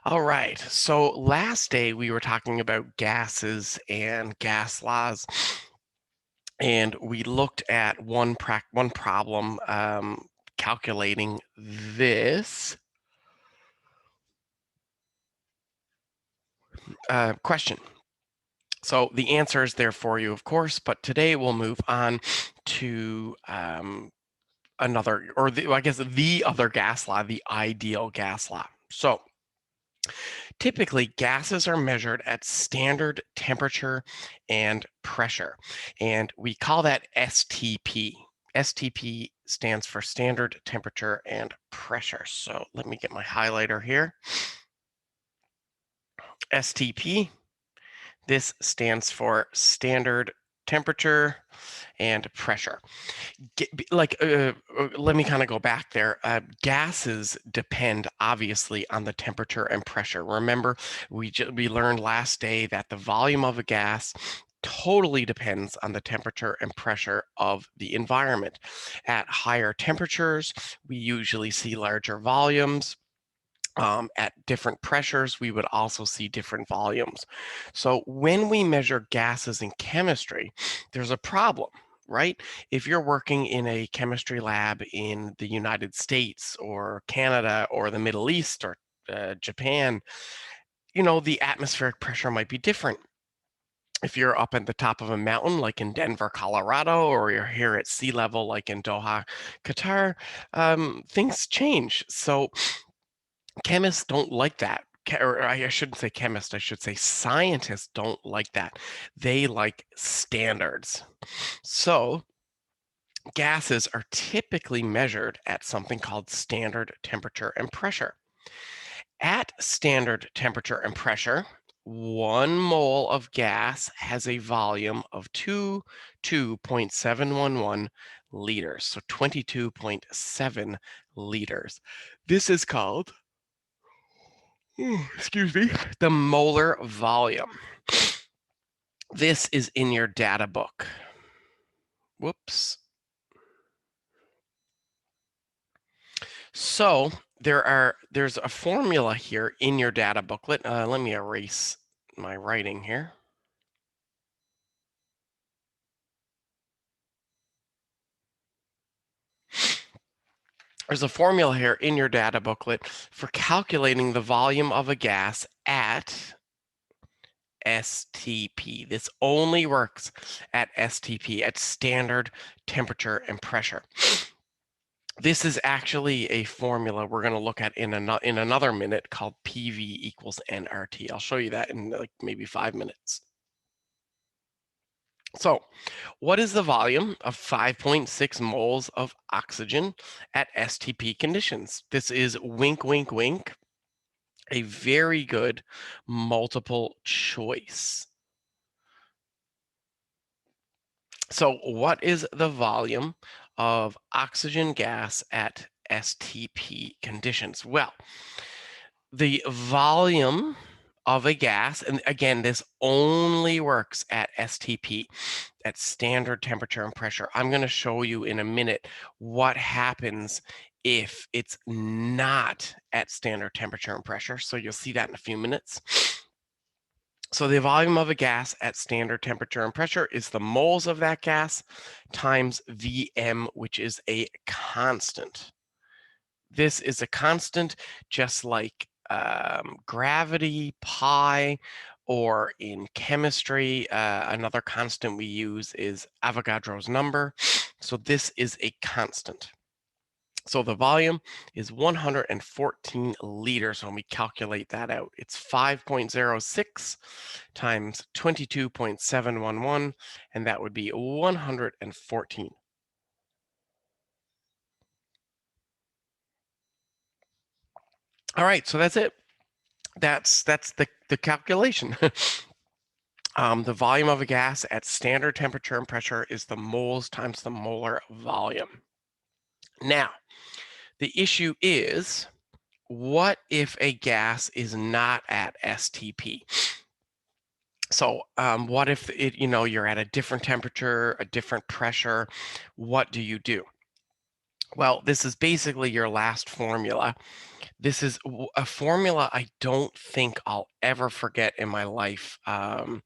All right. So last day we were talking about gases and gas laws, and we looked at one problem calculating this question. So the answer is there for you, of course, but today we'll move on to I guess the other gas law, the ideal gas law. So typically, gases are measured at standard temperature and pressure, and we call that STP. STP stands for standard temperature and pressure. So let me get my highlighter here. STP, this stands for standard temperature and pressure. Let me kind of go back there. Gases depend obviously on the temperature and pressure. Remember, we learned last day that the volume of a gas totally depends on the temperature and pressure of the environment. At higher temperatures, we usually see larger volumes. At different pressures, we would also see different volumes. So when we measure gases in chemistry, there's a problem, right? If you're working in a chemistry lab in the United States or Canada or the Middle East or Japan, the atmospheric pressure might be different. If you're up at the top of a mountain, like in Denver, Colorado, or you're here at sea level, like in Doha, Qatar, things change. So chemists don't like that. Or I shouldn't say chemists, I should say scientists don't like that. They like standards. So gases are typically measured at something called standard temperature and pressure. At standard temperature and pressure, 1 mole of gas has a volume of 22.711 liters, so 22.7 liters. This is called excuse me, the molar volume. This is in your data book. Whoops. So there's a formula here in your data booklet. Let me erase my writing here. There's a formula here in your data booklet for calculating the volume of a gas at STP. This only works at STP, at standard temperature and pressure. This is actually a formula we're going to look at in another minute called PV equals nRT. I'll show you that in like maybe 5 minutes. So what is the volume of 5.6 moles of oxygen at STP conditions? This is wink, wink, wink, a very good multiple choice. So what is the volume of oxygen gas at STP conditions? Well, the volume of a gas, and again, this only works at STP, at standard temperature and pressure. I'm going to show you in a minute what happens if it's not at standard temperature and pressure. So you'll see that in a few minutes. So the volume of a gas at standard temperature and pressure is the moles of that gas times Vm, which is a constant. This is a constant, just like gravity, pi, or in chemistry, another constant we use is Avogadro's number. So this is a constant. So the volume is 114 liters when we calculate that out. It's 5.06 times 22.711, and that would be 114. All right, so that's it. That's the calculation. The volume of a gas at standard temperature and pressure is the moles times the molar volume. Now, the issue is, what if a gas is not at STP? So what if you're at a different temperature, a different pressure? What do you do? Well, this is basically your last formula. This is a formula I don't think I'll ever forget in my life. Uh,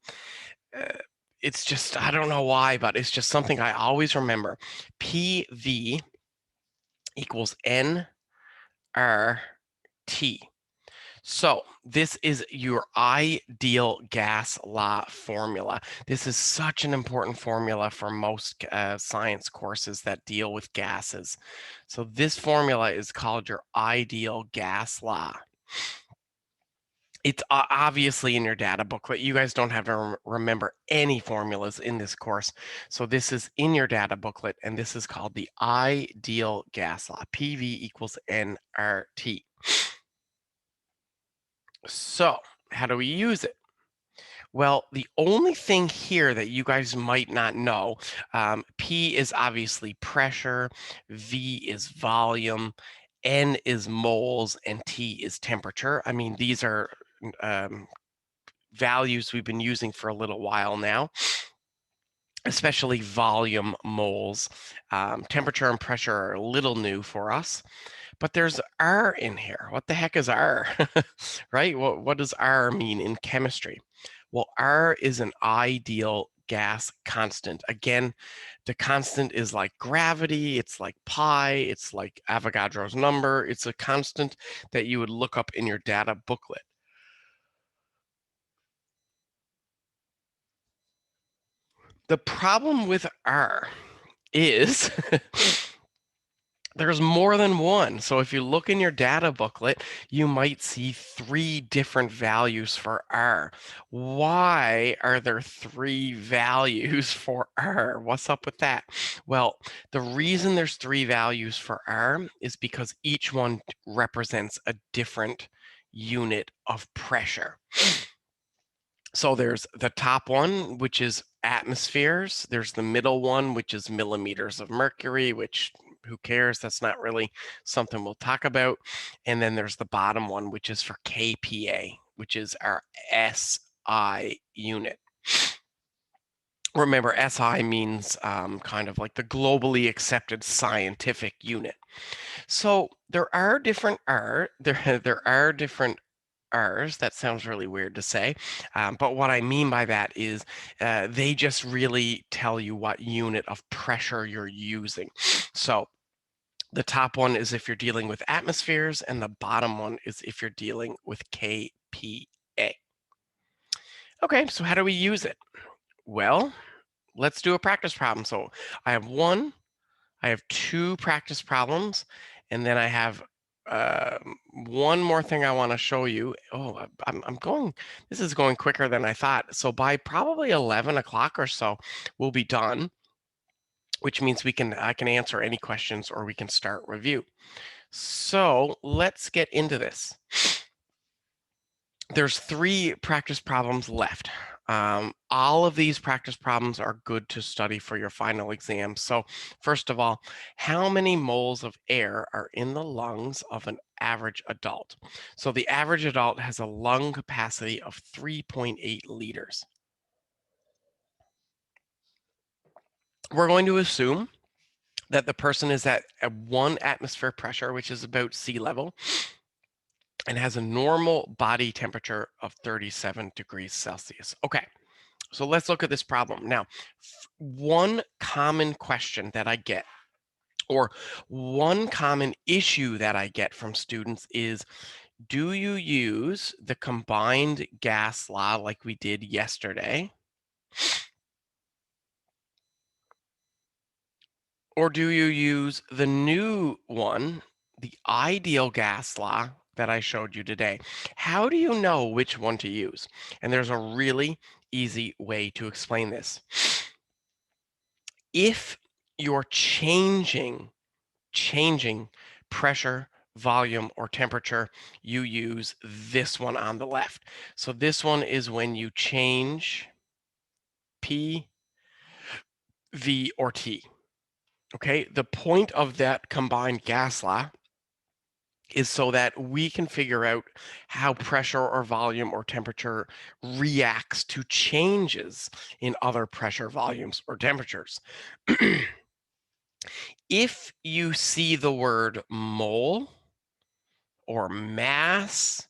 it's just, I don't know why, but it's just something I always remember. PV equals nRT. So this is your ideal gas law formula. This is such an important formula for most science courses that deal with gases. So this formula is called your ideal gas law. It's obviously in your data booklet. You guys don't have to remember any formulas in this course. So this is in your data booklet, and this is called the ideal gas law. PV equals nRT. So how do we use it? Well, the only thing here that you guys might not know, P is obviously pressure, V is volume, N is moles, and T is temperature. I mean, these are um, values we've been using for a little while now, especially volume, moles. Temperature and pressure are a little new for us, but there's R in here. What the heck is R? Right? What does R mean in chemistry? Well, R is an ideal gas constant. Again, the constant is like gravity, it's like pi, it's like Avogadro's number. It's a constant that you would look up in your data booklet. The problem with R is there's more than one. So if you look in your data booklet, you might see 3 different values for R. Why are there 3 values for R? What's up with that? Well, the reason there's 3 values for R is because each one represents a different unit of pressure. So there's the top one, which is atmospheres. There's the middle one, which is millimeters of mercury, which who cares? That's not really something we'll talk about. And then there's the bottom one, which is for kPa, which is our SI unit. Remember, SI means kind of like the globally accepted scientific unit. So there are different there are different R's. That sounds really weird to say, but what I mean by that is they just really tell you what unit of pressure you're using. So the top one is if you're dealing with atmospheres, and the bottom one is if you're dealing with kPa. Okay, so how do we use it? Well, let's do a practice problem. So I have 2 practice problems, and then I have one more thing I want to show you. Oh, I'm going, this is going quicker than I thought. So by probably 11 o'clock or so, we'll be done, which means I can answer any questions or we can start review. So let's get into this. There's 3 practice problems left. All of these practice problems are good to study for your final exam. So first of all, how many moles of air are in the lungs of an average adult? So the average adult has a lung capacity of 3.8 liters. We're going to assume that the person is at a 1 atmosphere pressure, which is about sea level, and has a normal body temperature of 37 degrees Celsius. Okay, so let's look at this problem. Now, one common question that I get, or one common issue that I get from students is, do you use the combined gas law like we did yesterday? Or do you use the new one, the ideal gas law that I showed you today? How do you know which one to use? And there's a really easy way to explain this. If you're changing pressure, volume, or temperature, you use this one on the left. So this one is when you change P, V, or T. Okay, the point of that combined gas law is so that we can figure out how pressure or volume or temperature reacts to changes in other pressure, volumes, or temperatures. If you see the word mole or mass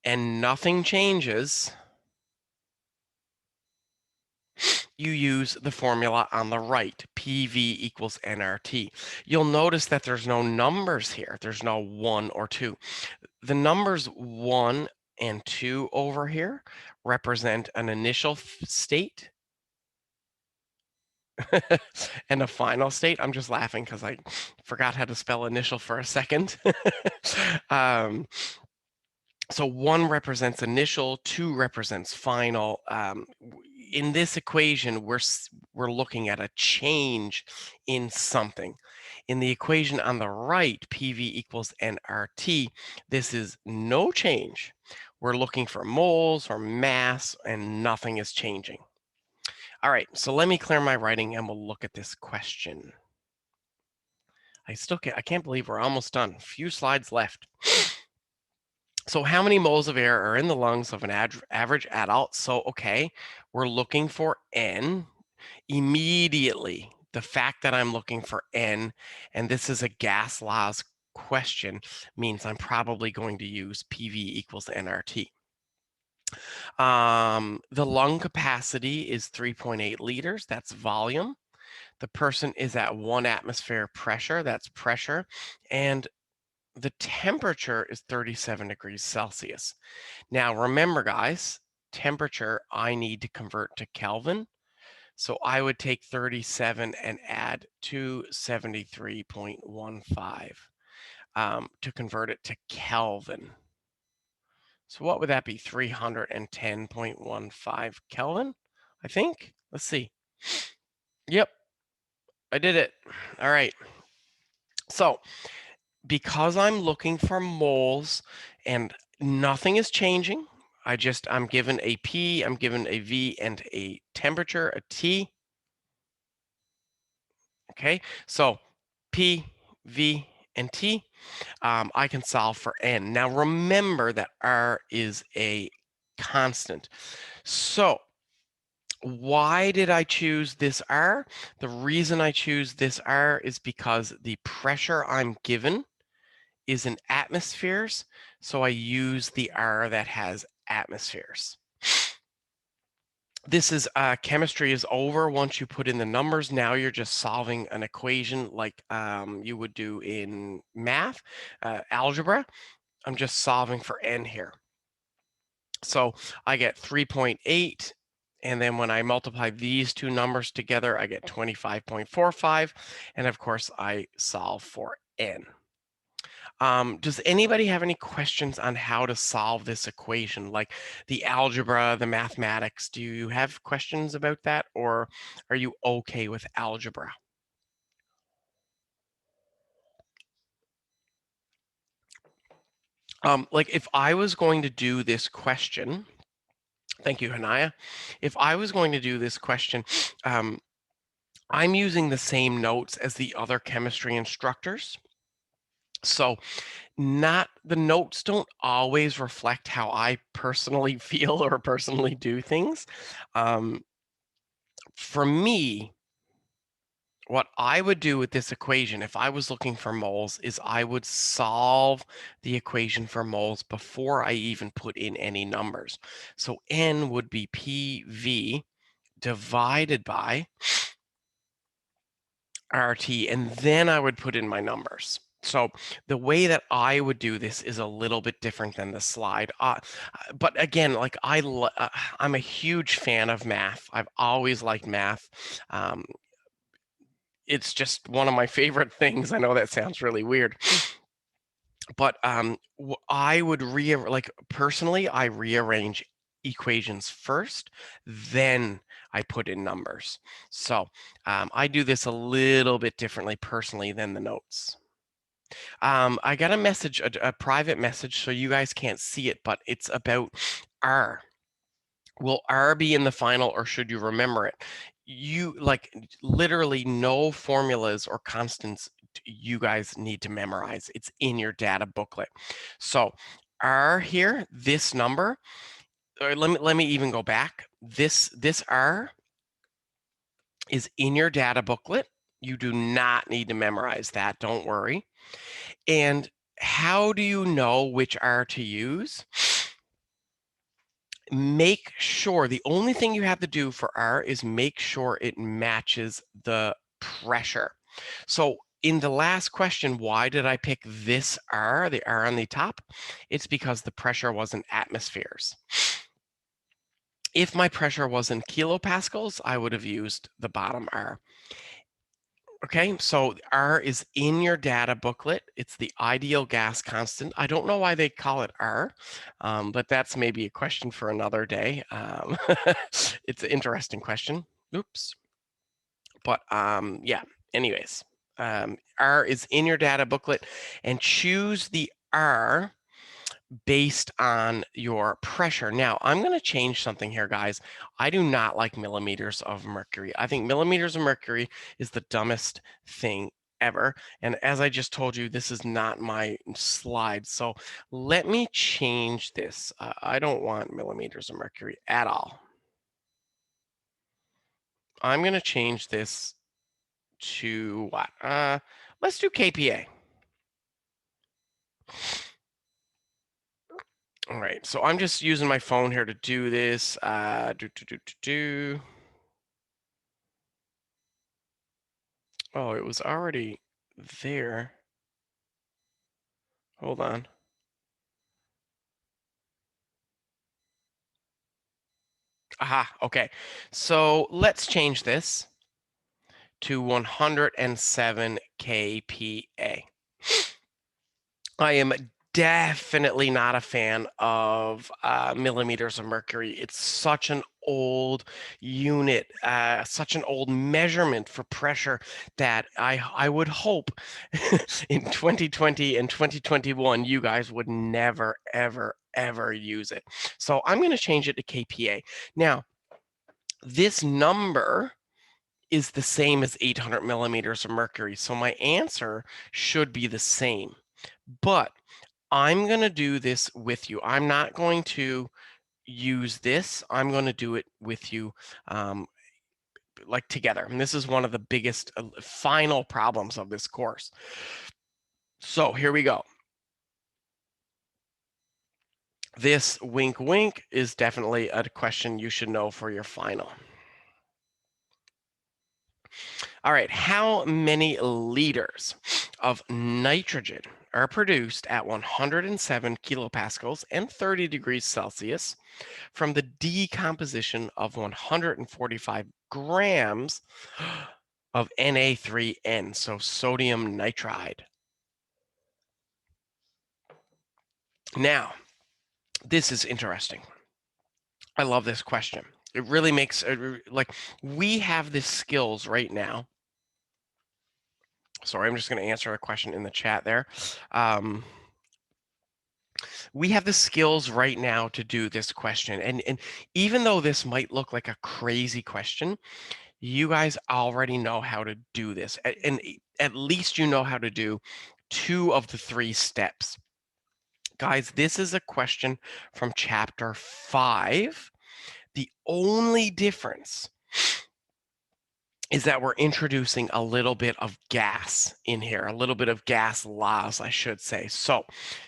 and nothing changes, you use the formula on the right, PV equals nRT. You'll notice that there's no numbers here. There's no 1 or 2. The numbers 1 and 2 over here represent an initial state and a final state. I'm just laughing because I forgot how to spell initial for a second. um, so 1 represents initial, 2 represents final. In this equation, we're looking at a change in something. In the equation on the right, PV equals nRT, this is no change. We're looking for moles or mass, and nothing is changing. All right, so let me clear my writing and we'll look at this question. I can't believe we're almost done. A few slides left. So how many moles of air are in the lungs of an average adult? So, okay, we're looking for N. Immediately, the fact that I'm looking for N, and this is a gas laws question, means I'm probably going to use PV equals nRT. The lung capacity is 3.8 liters. That's volume. The person is at 1 atmosphere pressure. That's pressure. And the temperature is 37 degrees Celsius. Now, remember, guys, temperature, I need to convert to Kelvin. So I would take 37 and add 273.15 to convert it to Kelvin. So what would that be? 310.15 Kelvin, I think. Let's see. Yep, I did it. All right. So because I'm looking for moles and nothing is changing, I'm given a P, I'm given a V and a temperature, a T. Okay, so P, V, and T, I can solve for N. Now remember that R is a constant. So why did I choose this R? The reason I choose this R is because the pressure I'm given is in atmospheres, so I use the R that has atmospheres. This is chemistry is over once you put in the numbers. Now you're just solving an equation like you would do in math, algebra. I'm just solving for N here. So I get 3.8. And then when I multiply these two numbers together, I get 25.45. And of course, I solve for N. Does anybody have any questions on how to solve this equation, like the algebra, the mathematics? Do you have questions about that, or are you okay with algebra? Like if I was going to do this question, thank you, Hanaya. If I was going to do this question, I'm using the same notes as the other chemistry instructors. So the notes don't always reflect how I personally feel or personally do things. For me, what I would do with this equation, if I was looking for moles, is I would solve the equation for moles before I even put in any numbers. So N would be PV divided by RT, and then I would put in my numbers. So the way that I would do this is a little bit different than the slide. But again, like I'm a huge fan of math. I've always liked math. It's just one of my favorite things. I know that sounds really weird, but I would personally, I rearrange equations first, then I put in numbers. So I do this a little bit differently personally than the notes. I got a message, a private message, so you guys can't see it, but it's about R. Will R be in the final, or should you remember it? You like literally no formulas or constants you guys need to memorize. It's in your data booklet. So R here, this number, or let me even go back. This R is in your data booklet. You do not need to memorize that, don't worry. And how do you know which R to use? Make sure the only thing you have to do for R is make sure it matches the pressure. So in the last question, why did I pick this R, the R on the top? It's because the pressure was in atmospheres. If my pressure was in kilopascals, I would have used the bottom R. Okay, so R is in your data booklet. It's the ideal gas constant. I don't know why they call it R, but that's maybe a question for another day. It's an interesting question. Oops. But yeah, anyways, R is in your data booklet, and choose the R based on your pressure. Now, I'm going to change something here, guys. I do not like millimeters of mercury. I think millimeters of mercury is the dumbest thing ever. And as I just told you, this is not my slide. So let me change this. I don't want millimeters of mercury at all. I'm going to change this to what? Let's do kPa. All right, so I'm just using my phone here to do this. Oh, it was already there. Hold on. Aha, okay. So let's change this to 107 kPa. I am definitely not a fan of millimeters of mercury. It's such an old unit, such an old measurement for pressure that I would hope in 2020 and 2021 you guys would never ever use it. So I'm going to change it to kPa. Now, this number is the same as 800 millimeters of mercury, so my answer should be the same. But I'm going to do this with you. I'm not going to use this. I'm going to do it with you like together. And this is one of the biggest final problems of this course. So here we go. This wink wink is definitely a question you should know for your final. All right, how many liters of nitrogen are produced at 107 kilopascals and 30 degrees Celsius from the decomposition of 145 grams of Na3N, so sodium nitride? Now, this is interesting. I love this question. It really makes like we have the skills right now. Sorry, I'm just going to answer a question in the chat there. We have the skills right now to do this question. And even though this might look like a crazy question, you guys already know how to do this. And at least you know how to do 2 of the 3 steps. Guys, this is a question from chapter 5. The only difference is that we're introducing a little bit of gas in here, a little bit of gas laws, I should say. So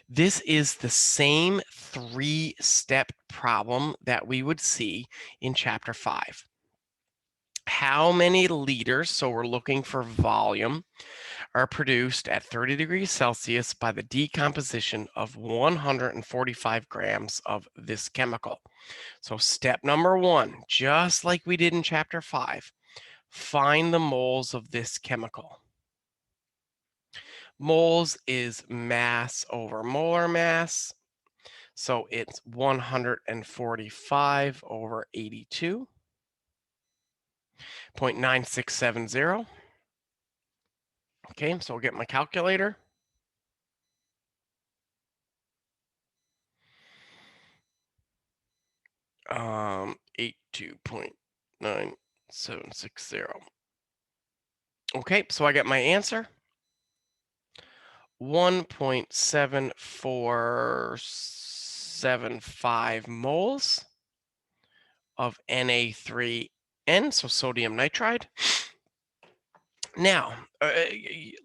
this is the same 3-step problem that we would see in chapter 5. How many liters, so we're looking for volume, are produced at 30 degrees Celsius by the decomposition of 145 grams of this chemical? So step number 1, just like we did in chapter 5, find the moles of this chemical. Moles is mass over molar mass. So it's 145 over 82.9670. Okay, so I'll get my calculator. 82.9760. Okay, so I get my answer. 1.7475 moles of Na3N, so sodium nitride. Now,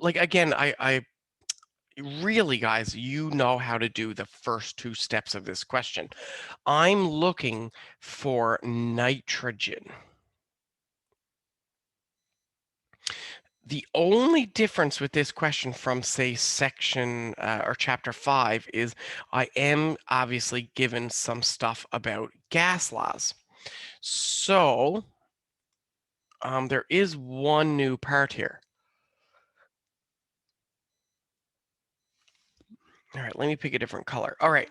like again, I really, guys, you know how to do the first two steps of this question. I'm looking for nitrogen. The only difference with this question from, say, section or chapter 5 is I am obviously given some stuff about gas laws. So there is one new part here. All right, let me pick a different color. All right.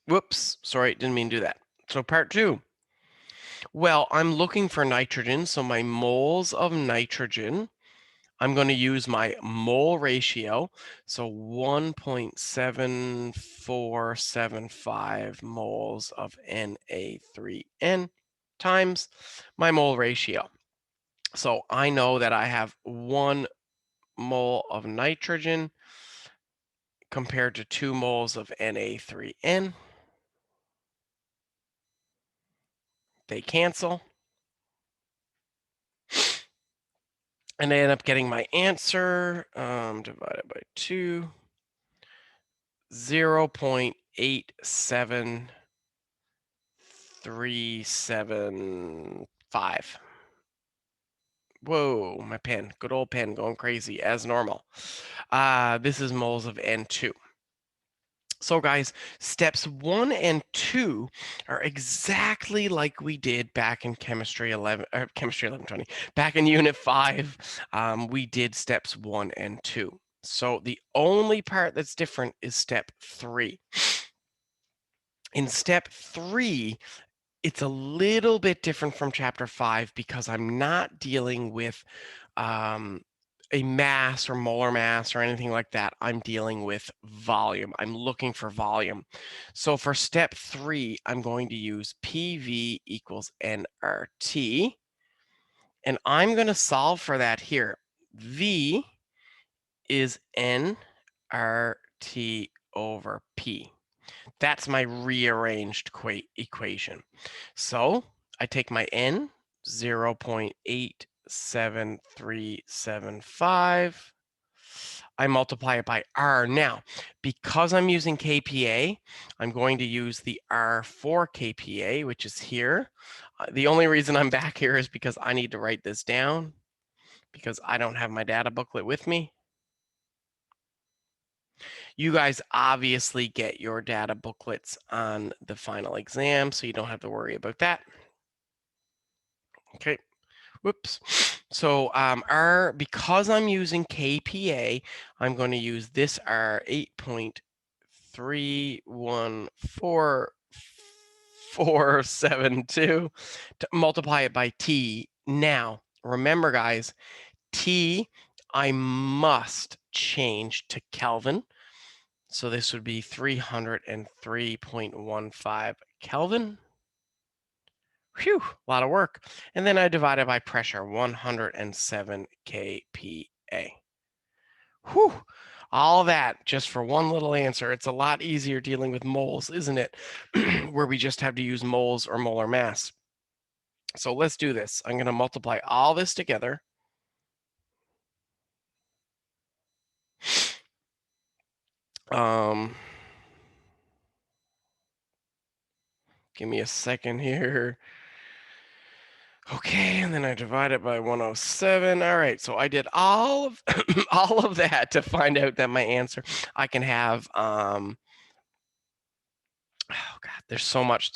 Whoops, sorry, didn't mean to do that. So part 2. Well, I'm looking for nitrogen, so my moles of nitrogen, I'm going to use my mole ratio. So 1.7475 moles of Na3N times my mole ratio. So I know that I have 1 mole of nitrogen compared to 2 moles of Na3N. They cancel. And I end up getting my answer divided by 2, 0.87375. Whoa, my pen, good old pen going crazy as normal. This is moles of N2. So guys, steps 1 and 2 are exactly like we did back in chemistry 1120. Back in unit 5, we did steps 1 and 2. So the only part that's different is step 3. In step 3, it's a little bit different from chapter 5 because I'm not dealing with a mass or molar mass or anything like that. I'm dealing with volume. I'm looking for volume. So for step 3, I'm going to use PV equals nRT. And I'm going to solve for that here. V is nRT over P. That's my rearranged equation. So I take my n, 0.87375. I multiply it by R. Now, because I'm using kPa, I'm going to use the R for kPa, which is here. The only reason I'm back here is because I need to write this down because I don't have my data booklet with me. You guys obviously get your data booklets on the final exam, so you don't have to worry about that. Okay, whoops. So because I'm using kPa, I'm going to use this R 8.314472 to multiply it by T. Now, remember guys, T I must change to Kelvin. So this would be 303.15 Kelvin. Whew, a lot of work. And then I divide it by pressure, 107 kPa. Whew, all that just for one little answer. It's a lot easier dealing with moles, isn't it? Where we just have to use moles or molar mass. So let's do this. I'm going to multiply all this together. Give me a second here. Okay, and then I divide it by 107. All right, so I did all of all of that to find out that my answer. I can have oh god, there's so much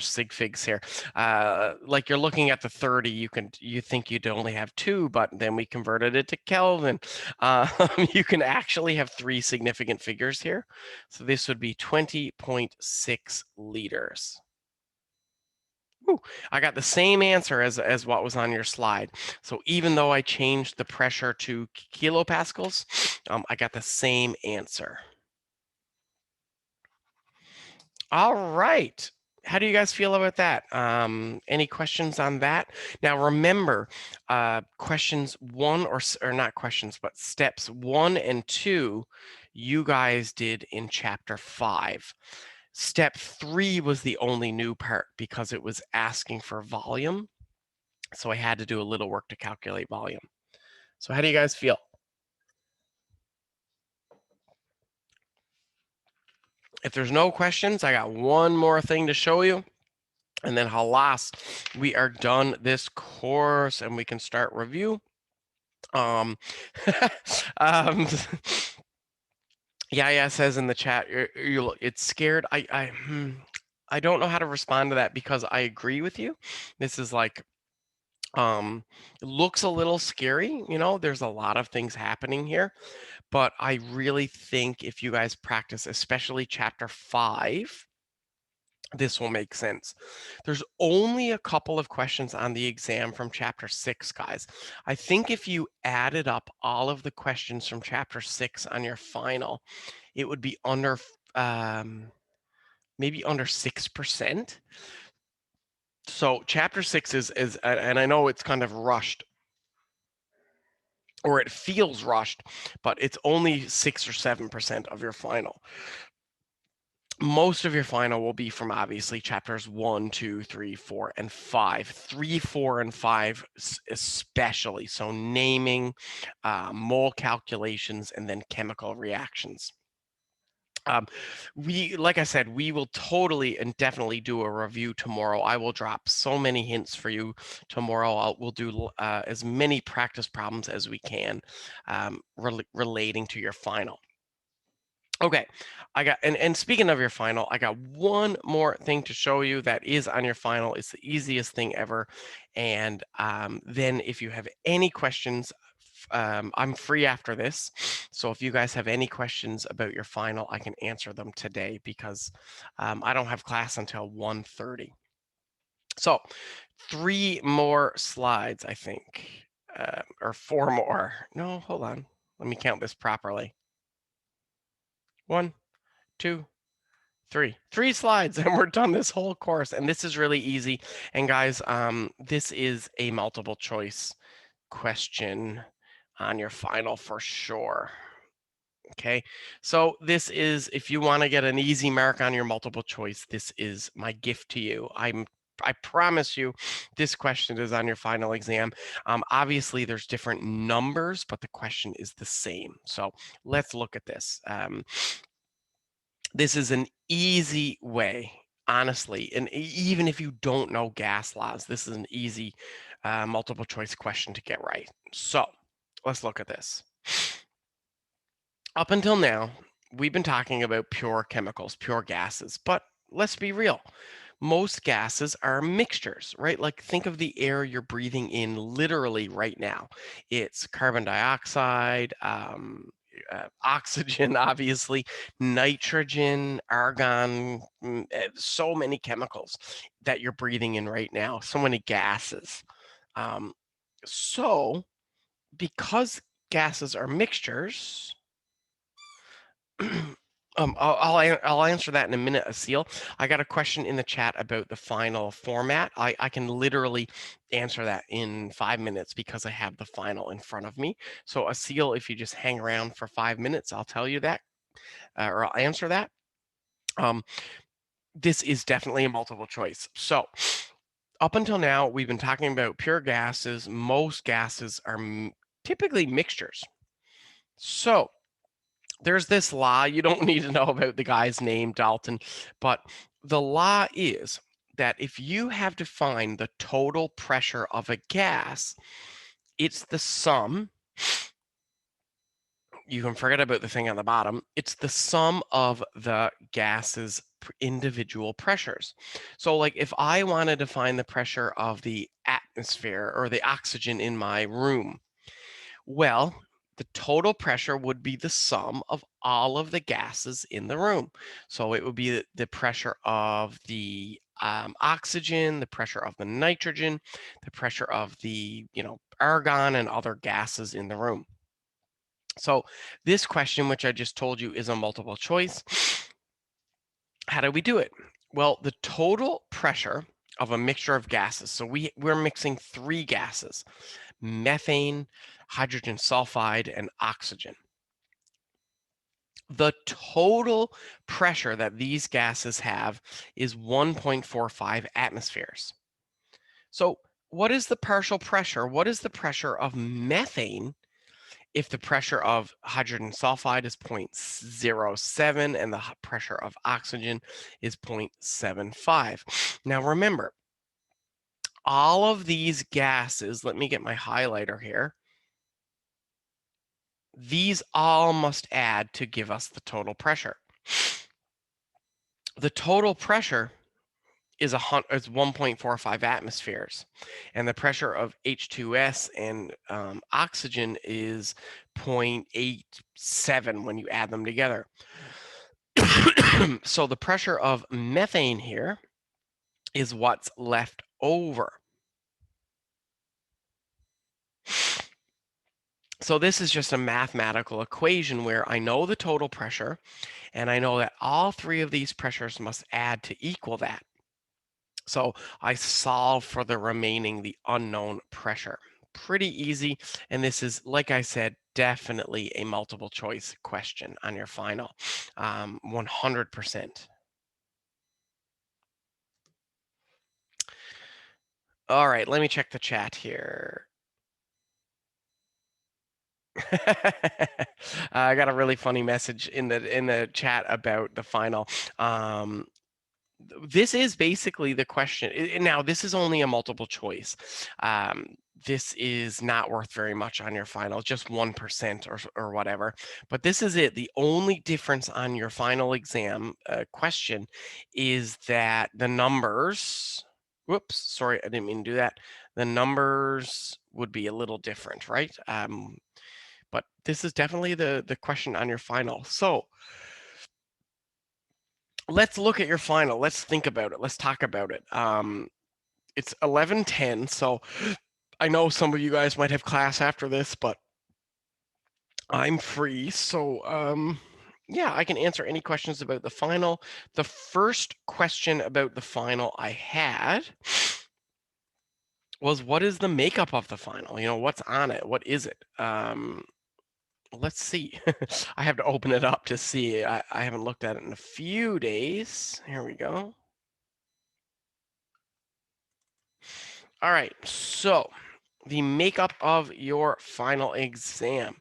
sig figs here. Like you're looking at the 30, you think you'd only have 2, but then we converted it to Kelvin. You can actually have 3 significant figures here. So this would be 20.6 liters. Ooh, I got the same answer as what was on your slide. So even though I changed the pressure to kilopascals, I got the same answer. All right. How do you guys feel about that? Any questions on that? Now remember, questions 1 or not questions, but steps 1 and 2, you guys did in chapter 5. Step 3 was the only new part because it was asking for volume. So I had to do a little work to calculate volume. So how do you guys feel? If there's no questions, I got one more thing to show you. And then halas, we are done this course and we can start review. um, um yeah says in the chat, it's scared. I don't know how to respond to that because I agree with you. This is like, it looks a little scary, there's a lot of things happening here, but I really think if you guys practice, especially chapter 5, this will make sense. There's only a couple of questions on the exam from chapter 6, guys. I think if you added up all of the questions from chapter 6 on your final, it would be under maybe under 6%. So chapter 6 is, and I know it's kind of rushed, or it feels rushed, but it's only 6 or 7% of your final. Most of your final will be from obviously chapters 1, 2, 3, 4, and 5. 3, 4, and 5 especially. So naming, mole calculations, and then chemical reactions. Like I said, we will totally and definitely do a review tomorrow. I will drop so many hints for you tomorrow. We'll do as many practice problems as we can, relating to your final. Okay, and speaking of your final, I got one more thing to show you that is on your final. It's the easiest thing ever. And then if you have any questions, I'm free after this. So if you guys have any questions about your final, I can answer them today because I don't have class until 1:30. So 3 more slides, I think, or 4 more. No, hold on. Let me count this properly. 1, 2, 3 slides, and we're done this whole course. And this is really easy. And guys, this is a multiple choice question on your final for sure. Okay, so this is, if you want to get an easy mark on your multiple choice, this is my gift to you. I promise you this question is on your final exam. Obviously there's different numbers, but the question is the same. So let's look at this. This is an easy way, honestly, and even if you don't know gas laws, this is an easy multiple choice question to get right. So let's look at this. Up until now, we've been talking about pure chemicals, pure gases, but let's be real. Most gases are mixtures, right? Like think of the air you're breathing in literally right now. It's carbon dioxide, oxygen, obviously, nitrogen, argon, so many chemicals that you're breathing in right now, so many gases. Um, so, because gases are mixtures, I'll answer that in a minute, Asil. I got a question in the chat about the final format. I can literally answer that in 5 minutes because I have the final in front of me. So Asil, if you just hang around for 5 minutes, I'll tell you that, or I'll answer that. This is definitely a multiple choice. So up until now, we've been talking about pure gases. Most gases are typically mixtures. So there's this law. You don't need to know about the guy's name, Dalton, but the law is that if you have to find the total pressure of a gas, it's the sum. You can forget about the thing on the bottom. It's the sum of the gas's individual pressures. So like if I wanted to find the pressure of the atmosphere or the oxygen in my room, well, the total pressure would be the sum of all of the gases in the room. So it would be the pressure of the oxygen, the pressure of the nitrogen, the pressure of the argon and other gases in the room. So this question, which I just told you, is a multiple choice. How do we do it? Well, the total pressure of a mixture of gases. So we're mixing 3 gases: methane, hydrogen sulfide, and oxygen. The total pressure that these gases have is 1.45 atmospheres. So what is the partial pressure? What is the pressure of methane if the pressure of hydrogen sulfide is 0.07 and the pressure of oxygen is 0.75? Now remember, all of these gases, let me get my highlighter here, these all must add to give us the total pressure. The total pressure is 1.45 atmospheres, and the pressure of H2S and oxygen is 0.87 when you add them together. So the pressure of methane here is what's left over. So this is just a mathematical equation where I know the total pressure, and I know that all three of these pressures must add to equal that. So I solve for the remaining, the unknown pressure. Pretty easy. And this is, like I said, definitely a multiple choice question on your final, 100%. All right, let me check the chat here. I got a really funny message in the chat about the final. This is basically the question. Now, this is only a multiple choice. This is not worth very much on your final, just 1% or whatever. But this is it. The only difference on your final exam question is that the numbers, whoops, sorry, I didn't mean to do that. The numbers would be a little different, right? But this is definitely the question on your final. So let's look at your final. Let's think about it. Let's talk about it. It's 11:10, so I know some of you guys might have class after this, but I'm free. So yeah, I can answer any questions about the final. The first question about the final I had was, what is the makeup of the final? You know, what's on it? What is it? Let's see. I have to open it up to see. I haven't looked at it in a few days. Here we go. All right, so the makeup of your final exam.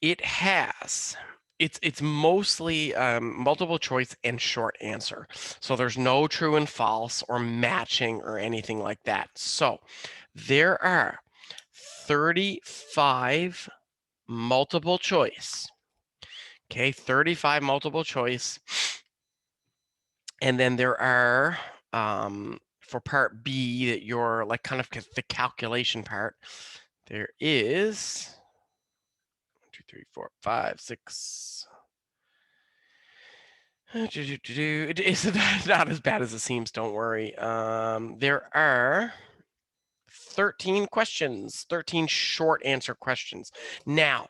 It's mostly multiple choice and short answer. So there's no true and false or matching or anything like that. So there are 35 multiple choice. Okay, 35 multiple choice. And then there are for part B, that you're like kind of the calculation part, there is 1, 2, 3, 4, 5, 6. It's not as bad as it seems, don't worry. There are 13 questions, 13 short answer questions. Now,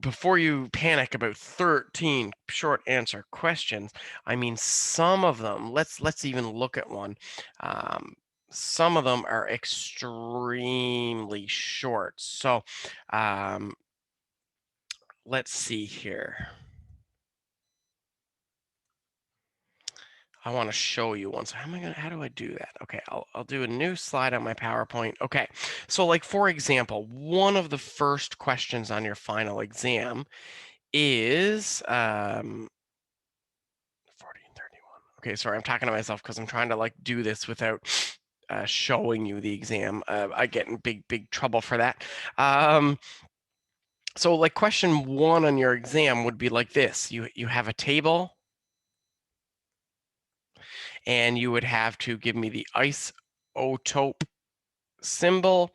before you panic about 13 short answer questions, I mean, some of them, let's even look at one. Some of them are extremely short. So let's see here. I want to show you one. So how do I do that? Okay, I'll do a new slide on my PowerPoint. Okay, so like for example, one of the first questions on your final exam is 40 and 31. Okay, sorry, I'm talking to myself because I'm trying to like do this without showing you the exam. I get in big trouble for that. So like question 1 on your exam would be like this. You have a table, and you would have to give me the isotope symbol.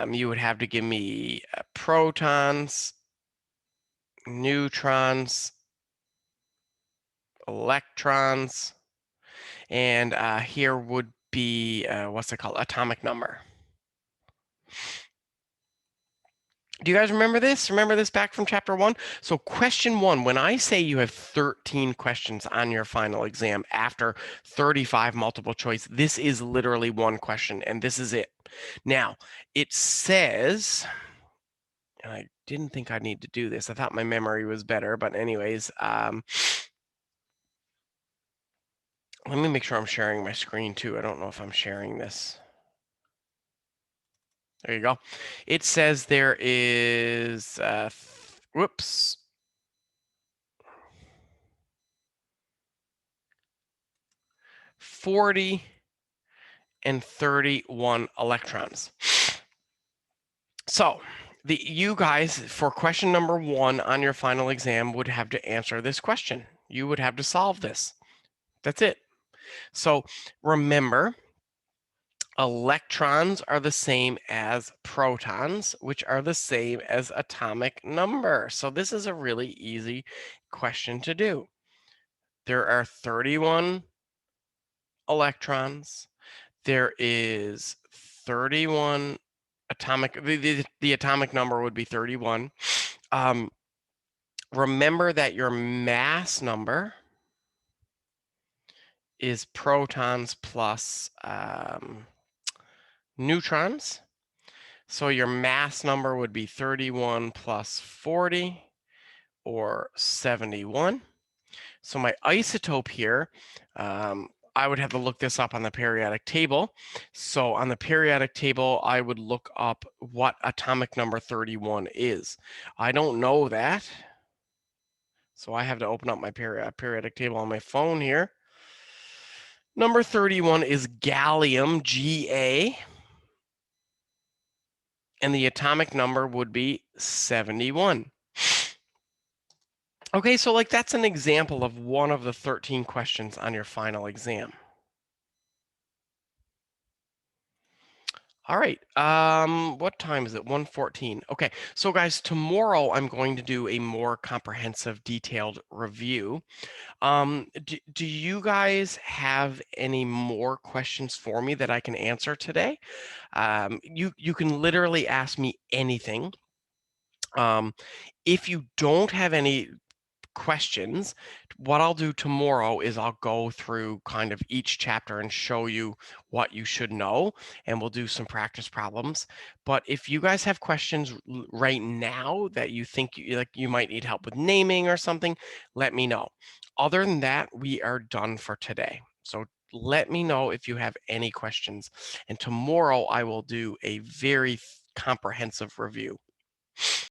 You would have to give me protons, neutrons, electrons, and here would be, what's it called, atomic number. Do you guys remember this? Remember this back from chapter 1? So question 1, when I say you have 13 questions on your final exam after 35 multiple choice, this is literally one question, and this is it. Now, it says, and I didn't think I'd need to do this. I thought my memory was better, but anyways, Let me make sure I'm sharing my screen too. I don't know if I'm sharing this. There you go. It says there is, whoops, 40 and 31 electrons. So you guys, for question number 1 on your final exam, would have to answer this question. You would have to solve this. That's it. So remember, electrons are the same as protons, which are the same as atomic number. So this is a really easy question to do. There are 31 electrons. There is 31 atomic, the atomic number would be 31. Remember that your mass number is protons plus neutrons. So your mass number would be 31 plus 40, or 71. So my isotope here, I would have to look this up on the periodic table. So on the periodic table, I would look up what atomic number 31 is. I don't know that. So I have to open up my periodic table on my phone here. Number 31 is gallium, Ga, and the atomic number would be 71. Okay, so like that's an example of one of the 13 questions on your final exam. All right, what time is it? 1:14. Okay, so guys, tomorrow I'm going to do a more comprehensive, detailed review. Do you guys have any more questions for me that I can answer today? You can literally ask me anything. If you don't have any questions, what I'll do tomorrow is I'll go through kind of each chapter and show you what you should know, and we'll do some practice problems. But if you guys have questions right now that you think you might need help with naming or something, let me know. Other than that, we are done for today. So let me know if you have any questions. And tomorrow I will do a very comprehensive review.